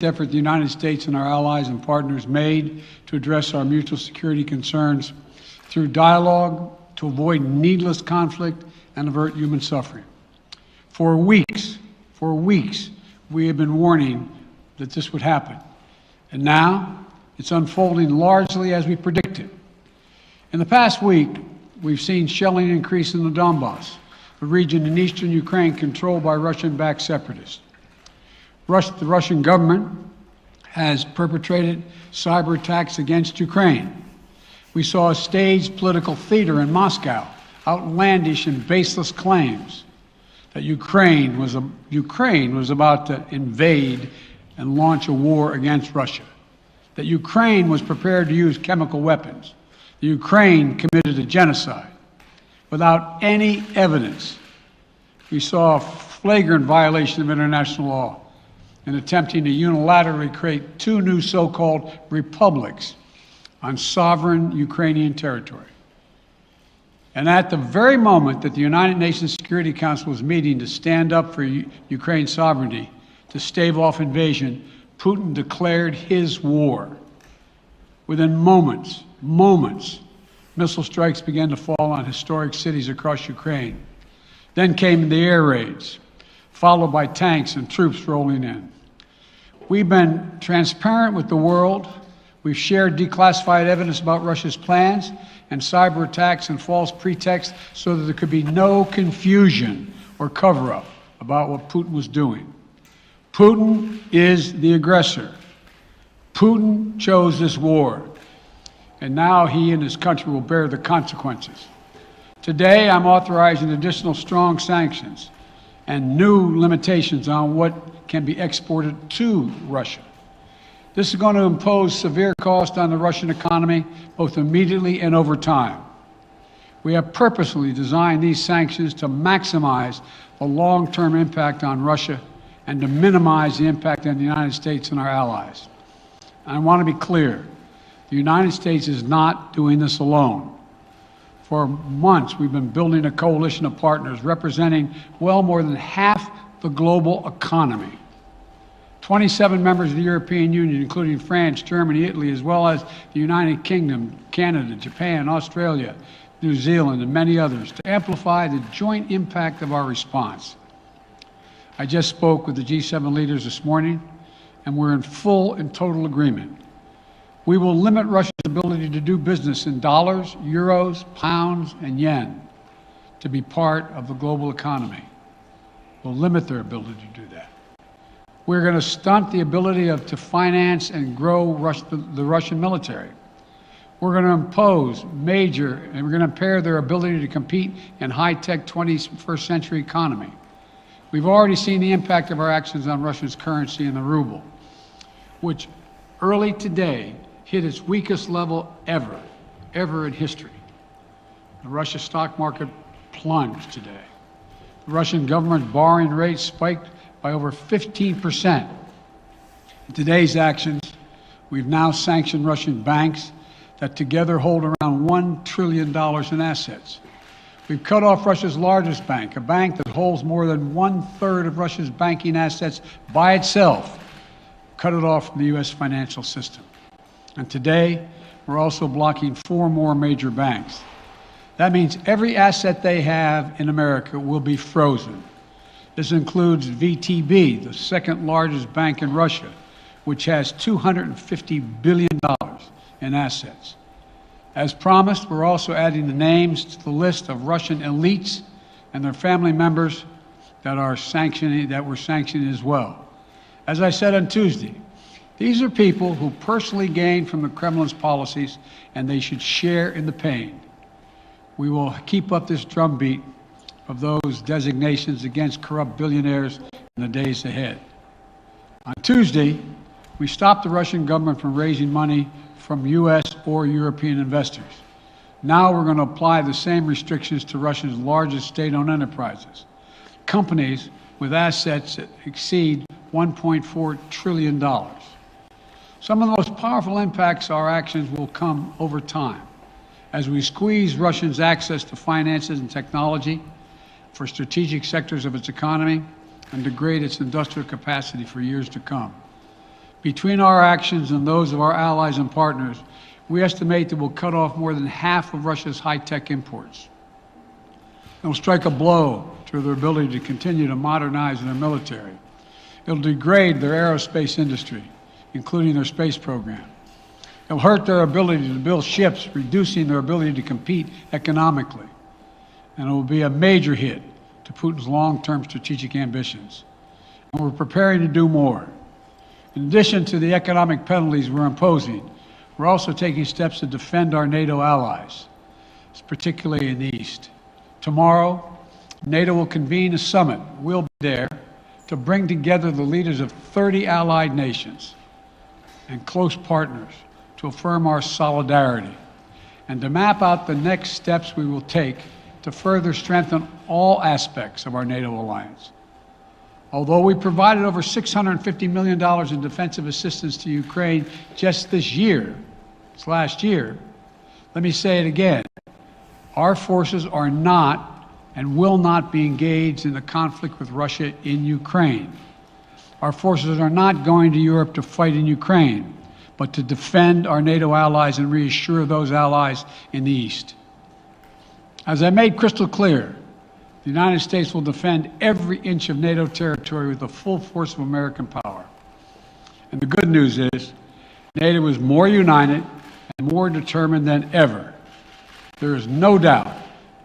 effort the United States and our allies and partners made to address our mutual security concerns through dialogue to avoid needless conflict and avert human suffering. For weeks, we have been warning that this would happen. And now it's unfolding largely as we predicted. In the past week, we've seen shelling increase in the Donbass, a region in eastern Ukraine controlled by Russian-backed separatists. The Russian government has perpetrated cyber attacks against Ukraine. We saw a staged political theater in Moscow, outlandish and baseless claims that Ukraine was about to invade and launch a war against Russia, that Ukraine was prepared to use chemical weapons, that Ukraine committed a genocide. Without any evidence, we saw a flagrant violation of international law in attempting to unilaterally create two new so-called republics on sovereign Ukrainian territory. And at the very moment that the United Nations Security Council was meeting to stand up for Ukraine's sovereignty, to stave off invasion, Putin declared his war. Within moments, missile strikes began to fall on historic cities across Ukraine. Then came the air raids, followed by tanks and troops rolling in. We've been transparent with the world. We've shared declassified evidence about Russia's plans and cyber attacks and false pretexts so that there could be no confusion or cover-up about what Putin was doing. Putin is the aggressor. Putin chose this war, and now he and his country will bear the consequences. Today, I'm authorizing additional strong sanctions and new limitations on what can be exported to Russia. This is going to impose severe cost on the Russian economy, both immediately and over time. We have purposely designed these sanctions to maximize the long-term impact on Russia and to minimize the impact on the United States and our allies. And I want to be clear, the United States is not doing this alone. For months, we've been building a coalition of partners representing well more than half the global economy. 27 members of the European Union, including France, Germany, Italy, as well as the United Kingdom, Canada, Japan, Australia, New Zealand, and many others, to amplify the joint impact of our response. I just spoke with the G7 leaders this morning, and we're in full and total agreement. We will limit Russia's ability to do business in dollars, euros, pounds, and yen to be part of the global economy. We'll limit their ability to do that. We're going to stunt the ability to finance and grow the Russian military. We're going to impose and we're going to impair their ability to compete in high-tech 21st century economy. We've already seen the impact of our actions on Russia's currency and the ruble, which early today hit its weakest level ever in history. The Russia stock market plunged today. The Russian government borrowing rate spiked by over 15%. In today's actions, we've now sanctioned Russian banks that together hold around $1 trillion in assets. We've cut off Russia's largest bank, a bank that holds more than 1/3 of Russia's banking assets by itself, cut it off from the U.S. financial system. And today, we're also blocking 4 more major banks. That means every asset they have in America will be frozen. This includes VTB, the second largest bank in Russia, which has $250 billion in assets. As promised, we're also adding the names to the list of Russian elites and their family members that we're sanctioning as well. As I said on Tuesday, these are people who personally gain from the Kremlin's policies, and they should share in the pain. We will keep up this drumbeat of those designations against corrupt billionaires in the days ahead. On Tuesday, we stopped the Russian government from raising money from U.S. or European investors. Now we're going to apply the same restrictions to Russia's largest state-owned enterprises, companies with assets that exceed $1.4 trillion. Some of the most powerful impacts of our actions will come over time as we squeeze Russia's access to finances and technology for strategic sectors of its economy and degrade its industrial capacity for years to come. Between our actions and those of our allies and partners, we estimate that we'll cut off more than half of Russia's high-tech imports. It will strike a blow to their ability to continue to modernize their military. It will degrade their aerospace industry, including their space program. It will hurt their ability to build ships, reducing their ability to compete economically. And it will be a major hit to Putin's long-term strategic ambitions. And we're preparing to do more. In addition to the economic penalties we're imposing, we're also taking steps to defend our NATO allies, particularly in the East. Tomorrow, NATO will convene a summit. We'll be there to bring together the leaders of 30 allied nations and close partners to affirm our solidarity and to map out the next steps we will take to further strengthen all aspects of our NATO alliance. Although we provided over $650 million in defensive assistance to Ukraine just this last year, let me say it again. Our forces are not and will not be engaged in the conflict with Russia in Ukraine. Our forces are not going to Europe to fight in Ukraine, but to defend our NATO allies and reassure those allies in the East. As I made crystal clear, the United States will defend every inch of NATO territory with the full force of American power. And the good news is, NATO is more united and more determined than ever. There is no doubt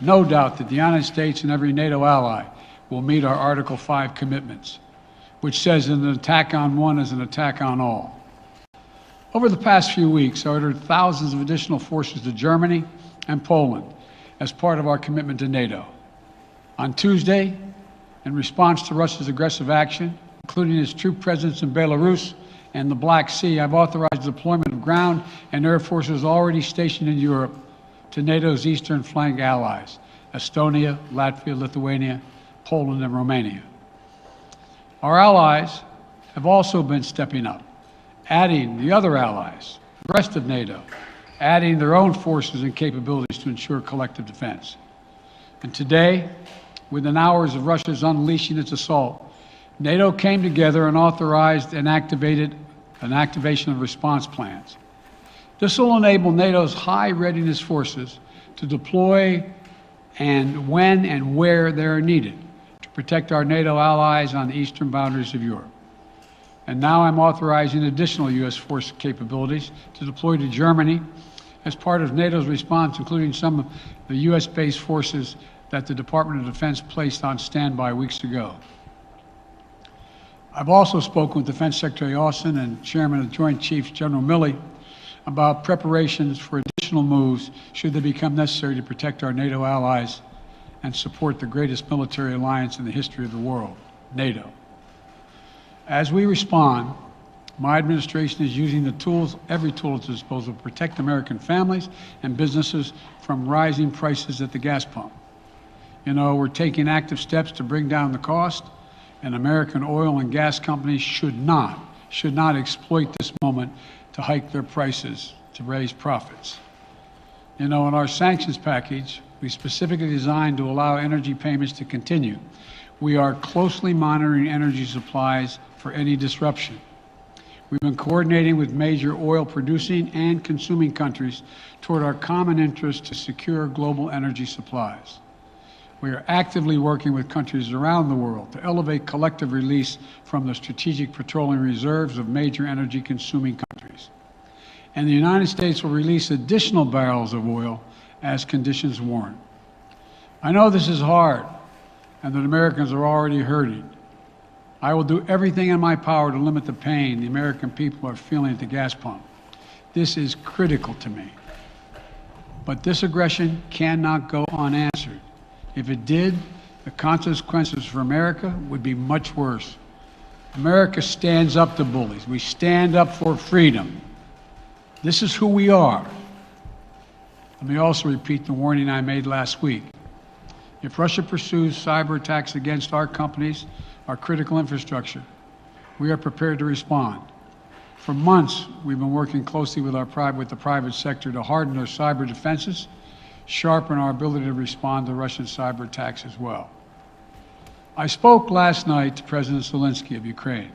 that the United States and every NATO ally will meet our Article 5 commitments, which says that an attack on one is an attack on all. Over the past few weeks, I ordered thousands of additional forces to Germany and Poland as part of our commitment to NATO. On Tuesday, in response to Russia's aggressive action, including its troop presence in Belarus and the Black Sea, I've authorized the deployment of ground and air forces already stationed in Europe to NATO's eastern flank allies, Estonia, Latvia, Lithuania, Poland, and Romania. Our allies have also been stepping up, adding the other allies, the rest of NATO, adding their own forces and capabilities to ensure collective defense. And today, within hours of Russia's unleashing its assault, NATO came together and authorized and activated an activation of response plans. This will enable NATO's high readiness forces to deploy and when and where they are needed to protect our NATO allies on the eastern boundaries of Europe. And now I'm authorizing additional U.S. force capabilities to deploy to Germany as part of NATO's response, including some of the U.S.-based forces that the Department of Defense placed on standby weeks ago. I've also spoken with Defense Secretary Austin and Chairman of the Joint Chiefs, General Milley, about preparations for additional moves should they become necessary to protect our NATO allies and support the greatest military alliance in the history of the world, NATO. As we respond, my administration is using the tools, every tool at its disposal, to protect American families and businesses from rising prices at the gas pump. You know, we're taking active steps to bring down the cost, and American oil and gas companies should not exploit this moment to hike their prices to raise profits. You know, in our sanctions package, we specifically designed to allow energy payments to continue. We are closely monitoring energy supplies for any disruption. We've been coordinating with major oil producing and consuming countries toward our common interest to secure global energy supplies. We are actively working with countries around the world to elevate collective release from the strategic petroleum reserves of major energy consuming countries. And the United States will release additional barrels of oil as conditions warrant. I know this is hard and that Americans are already hurting. I will do everything in my power to limit the pain the American people are feeling at the gas pump. This is critical to me. But this aggression cannot go unanswered. If it did, the consequences for America would be much worse. America stands up to bullies. We stand up for freedom. This is who we are. Let me also repeat the warning I made last week. If Russia pursues cyber attacks against our companies, our critical infrastructure, we are prepared to respond. For months, we've been working closely with the private sector to harden our cyber defenses, sharpen our ability to respond to Russian cyber attacks as well. I spoke last night to President Zelensky of Ukraine,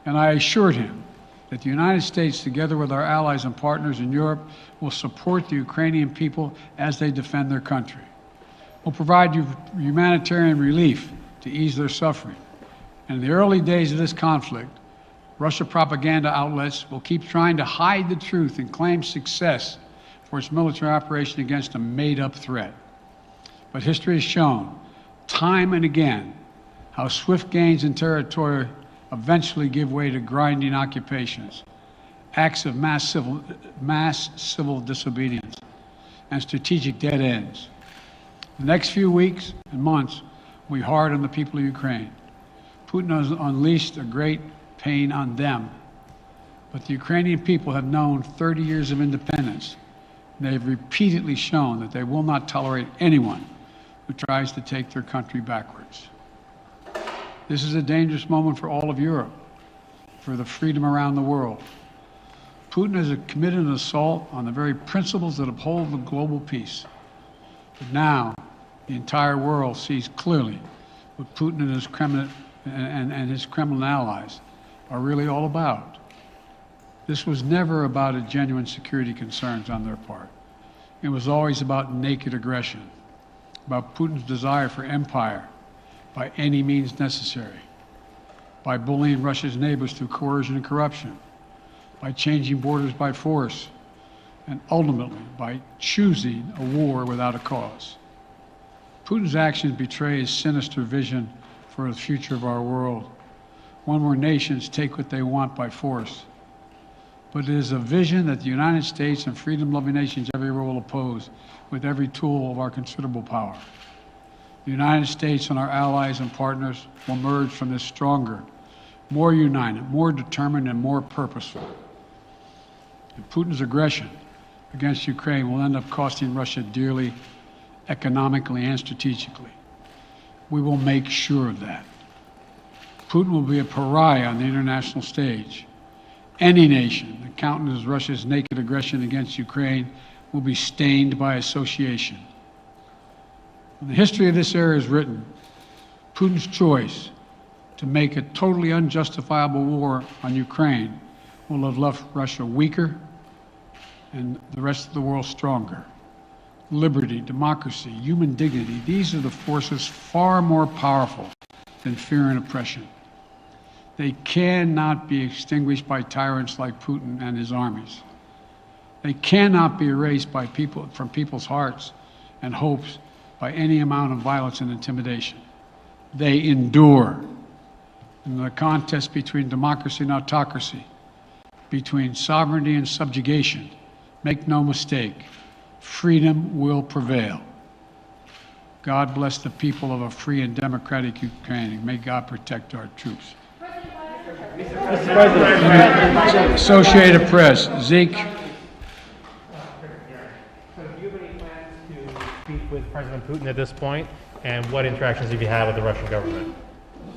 And I assured him that the United States, together with our allies and partners in Europe, will support the Ukrainian people as they defend their country. We'll provide humanitarian relief to ease their suffering. And in the early days of this conflict, Russia propaganda outlets will keep trying to hide the truth and claim success for its military operation against a made-up threat. But history has shown, time and again, how swift gains in territory eventually give way to grinding occupations, acts of mass civil disobedience, and strategic dead ends. The next few weeks and months will be hard on the people of Ukraine. Putin has unleashed a great pain on them, but the Ukrainian people have known 30 years of independence. They have repeatedly shown that they will not tolerate anyone who tries to take their country backwards. This is a dangerous moment for all of Europe, for the freedom around the world. Putin has committed an assault on the very principles that uphold the global peace. But now, the entire world sees clearly what Putin and his Kremlin allies are really all about. This was never about a genuine security concerns on their part. It was always about naked aggression, about Putin's desire for empire by any means necessary, by bullying Russia's neighbors through coercion and corruption, by changing borders by force, and ultimately by choosing a war without a cause. Putin's actions betray his sinister vision for the future of our world, one where nations take what they want by force. But it is a vision that the United States and freedom-loving nations everywhere will oppose with every tool of our considerable power. The United States and our allies and partners will emerge from this stronger, more united, more determined, and more purposeful. And Putin's aggression against Ukraine will end up costing Russia dearly, economically and strategically. We will make sure of that. Putin will be a pariah on the international stage. Any nation that countenances Russia's naked aggression against Ukraine will be stained by association. When the history of this era is written, Putin's choice to make a totally unjustifiable war on Ukraine will have left Russia weaker and the rest of the world stronger. Liberty, democracy, human dignity, these are the forces far more powerful than fear and oppression. They cannot be extinguished by tyrants like Putin and his armies. They cannot be erased by from people's hearts and hopes by any amount of violence and intimidation. They endure. In the contest between democracy and autocracy, between sovereignty and subjugation, make no mistake, freedom will prevail. God bless the people of a free and democratic Ukraine. May God protect our troops. Mr. President. Associated Press, Zeke. So do you have any plans to speak with President Putin at this point? And what interactions have you had with the Russian government?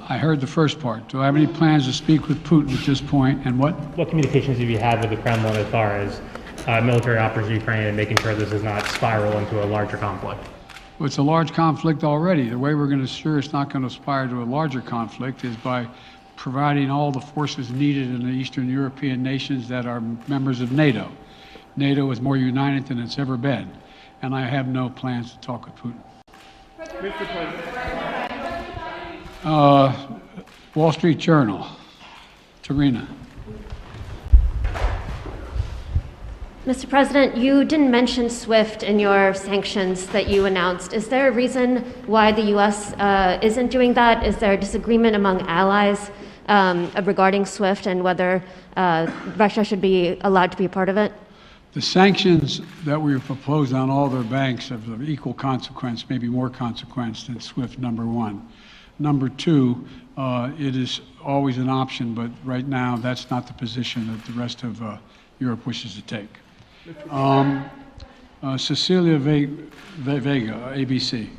I heard the first part. Do I have any plans to speak with Putin at this point, and what? What communications have you had with the Kremlin as far as military operations in Ukraine and making sure this does not spiral into a larger conflict? Well, it's a large conflict already. The way we're going to ensure it's not going to aspire to a larger conflict is by providing all the forces needed in the Eastern European nations that are members of NATO. NATO is more united than it's ever been, and I have no plans to talk with Putin. Mr. President. Wall Street Journal, Tarina. Mr. President, you didn't mention SWIFT in your sanctions that you announced. Is there a reason why the U.S. Isn't doing that? Is there a disagreement among allies regarding SWIFT and whether Russia should be allowed to be a part of it? The sanctions that we proposed on all their banks have of equal consequence, maybe more consequence than SWIFT, number one. Number two, it is always an option, but right now that's not the position that the rest of Europe wishes to take. Cecilia Vega, ABC.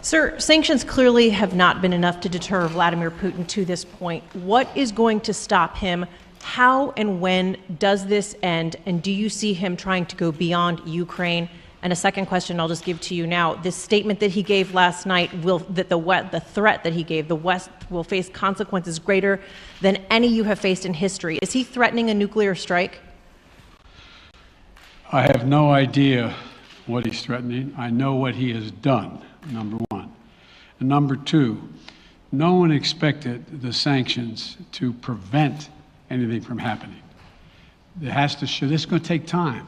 Sir, sanctions clearly have not been enough to deter Vladimir Putin to this point. What is going to stop him? How and when does this end? And do you see him trying to go beyond Ukraine And a second question I'll just give to you now. This statement that he gave last night, the threat that he gave, the West will face consequences greater than any you have faced in history. Is he threatening a nuclear strike? I have no idea what he's threatening. I know what he has done, number one. And number two, no one expected the sanctions to prevent anything from happening. It has to show, this is going to take time,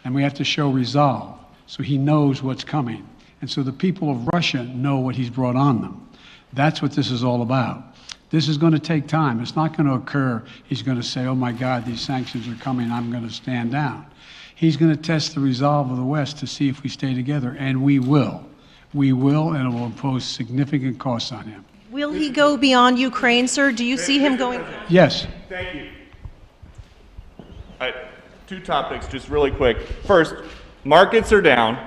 and we have to show resolve so he knows what's coming. And so the people of Russia know what he's brought on them. That's what this is all about. This is going to take time. It's not going to occur, he's going to say, oh my God, these sanctions are coming, I'm going to stand down. He's going to test the resolve of the West to see if we stay together, and we will. We will, and it will impose significant costs on him. Will he go beyond Ukraine, sir? Do you see him going? Yes. Thank you. Two topics, just really quick. First, markets are down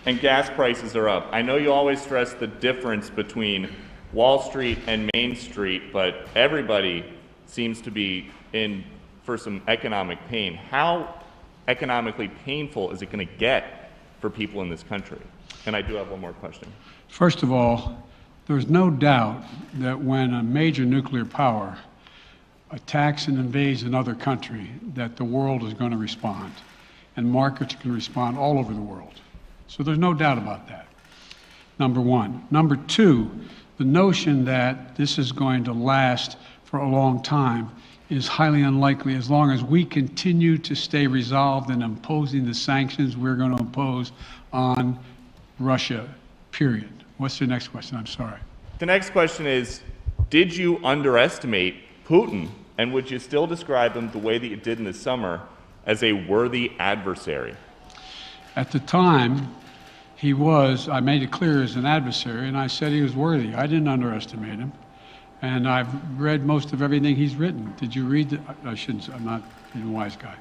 and gas prices are up. I know you always stress the difference between Wall Street and Main Street, but everybody seems to be in for some economic pain. How economically painful is it going to get for people in this country? And I do have one more question. First of all, there's no doubt that when a major nuclear power attacks and invades another country, that the world is going to respond, and markets can respond all over the world. So there's no doubt about that, number one. Number two, the notion that this is going to last for a long time is highly unlikely as long as we continue to stay resolved in imposing the sanctions we're going to impose on Russia, period. What's the next question? I'm sorry. The next question is, did you underestimate Putin, and would you still describe him the way that you did in the summer as a worthy adversary? At the time, he was, I made it clear, as an adversary, and I said he was worthy. I didn't underestimate him. And I've read most of everything he's written. Did you read it? I shouldn't, I'm not a wise guy.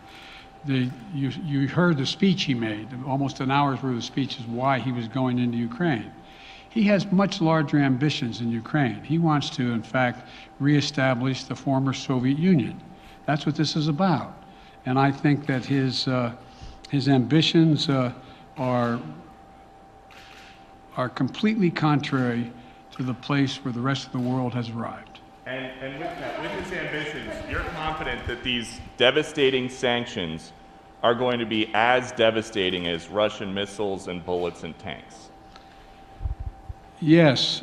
You heard the speech he made, almost an hour's worth of speeches, why he was going into Ukraine. He has much larger ambitions in Ukraine. He wants to, in fact, reestablish the former Soviet Union. That's what this is about. And I think that his ambitions are completely contrary to the place where the rest of the world has arrived. And with his ambitions, you're confident that these devastating sanctions are going to be as devastating as Russian missiles and bullets and tanks? Yes,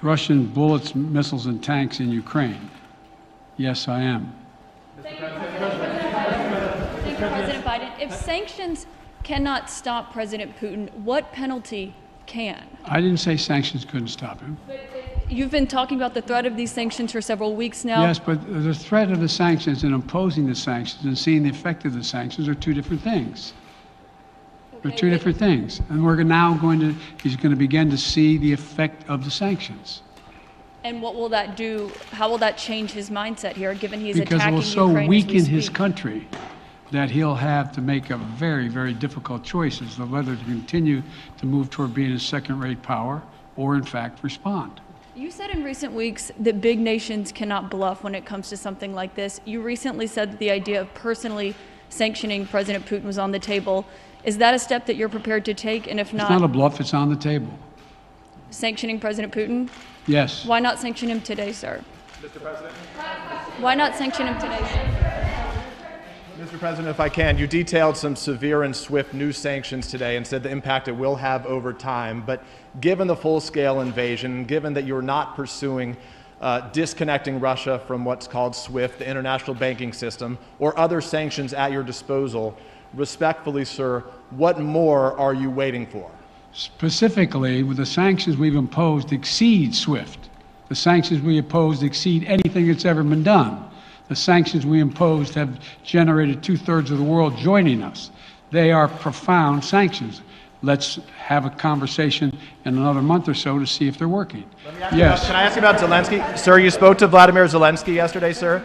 Russian bullets, missiles, and tanks in Ukraine. Yes, I am. Thank you, President Biden. If sanctions cannot stop President Putin, what penalty can? I didn't say sanctions couldn't stop him. You've been talking about the threat of these sanctions for several weeks now. Yes, but the threat of the sanctions and imposing the sanctions and seeing the effect of the sanctions are two different things. They're two different things. And we're now he's going to begin to see the effect of the sanctions. And what will that do? How will that change his mindset here, given he's Because it attacking will so Ukraine as we weaken his speak? country that he'll have to make a very, very difficult choice as to whether to continue to move toward being a second-rate power or, in fact, respond. You said in recent weeks that big nations cannot bluff when it comes to something like this. You recently said that the idea of personally sanctioning President Putin was on the table. Is that a step that you're prepared to take? And if It's not a bluff, it's on the table. sanctioning President Putin? Yes. Why not sanction him today, sir? Mr. President? Why not sanction him today, sir? Mr. President, if I can, you detailed some severe and swift new sanctions today and said the impact it will have over time. But given the full-scale invasion, given that you're not pursuing disconnecting Russia from what's called SWIFT, the international banking system, or other sanctions at your disposal, respectfully, sir, what more are you waiting for? Specifically, with the sanctions we've imposed exceed SWIFT. The sanctions we imposed exceed anything that's ever been done. The sanctions we imposed have generated 2/3 of the world joining us. They are profound sanctions. Let's have a conversation in another month or so to see if they're working. Yes. Can I ask you about Zelensky? Sir, you spoke to Vladimir Zelensky yesterday, sir?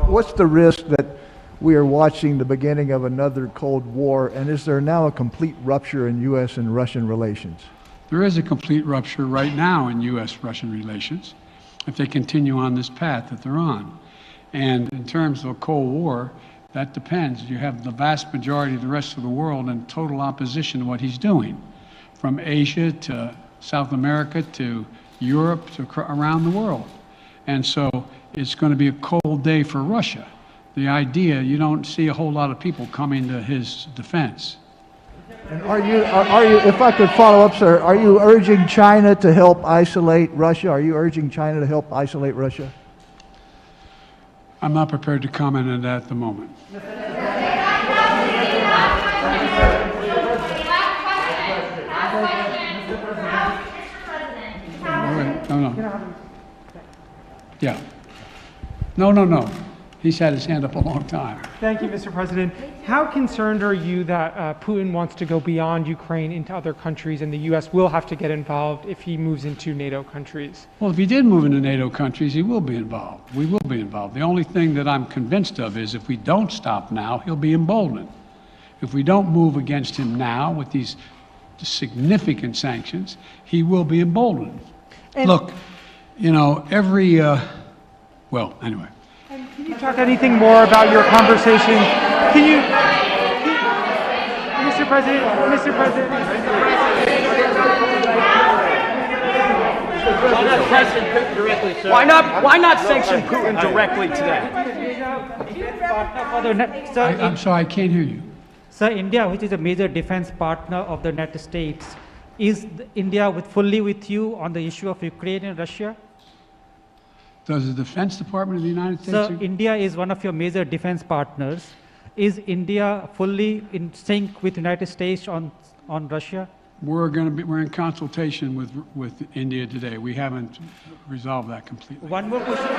What's the risk that we are watching the beginning of another Cold War, and is there now a complete rupture in U.S. and Russian relations? There is a complete rupture right now in U.S.-Russian relations if they continue on this path that they're on. And in terms of a Cold War, That depends. You have the vast majority of the rest of the world in total opposition to what he's doing, from Asia to South America to Europe to around the world. And so it's going to be a cold day for Russia. The idea, you don't see a whole lot of people coming to his defense. And are you, if I could follow up, sir, are you urging China to help isolate Russia? Are you urging China to help isolate Russia? I'm not prepared to comment on that at the moment. No. Yeah. No. He's had his hand up a long time. Thank you, Mr. President. How concerned are you that Putin wants to go beyond Ukraine into other countries and the U.S. will have to get involved if he moves into NATO countries? Well, if he did move into NATO countries, he will be involved. We will be involved. The only thing that I'm convinced of is if we don't stop now, he'll be emboldened. If we don't move against him now with these significant sanctions, he will be emboldened. Look, you know, well, anyway. Can you talk anything more about your conversation? Mr. President. Why not sanction Putin directly, sir? Why not sanction Putin directly today? I'm sorry, I can't hear you. Sir, India, which is a major defense partner of the United States, is India fully with you on the issue of Ukraine and Russia? Does the Defense Department of the United States... Sir, India is one of your major defense partners. Is India fully in sync with the United States on Russia? We're in consultation with India today. We haven't resolved that completely. One more question.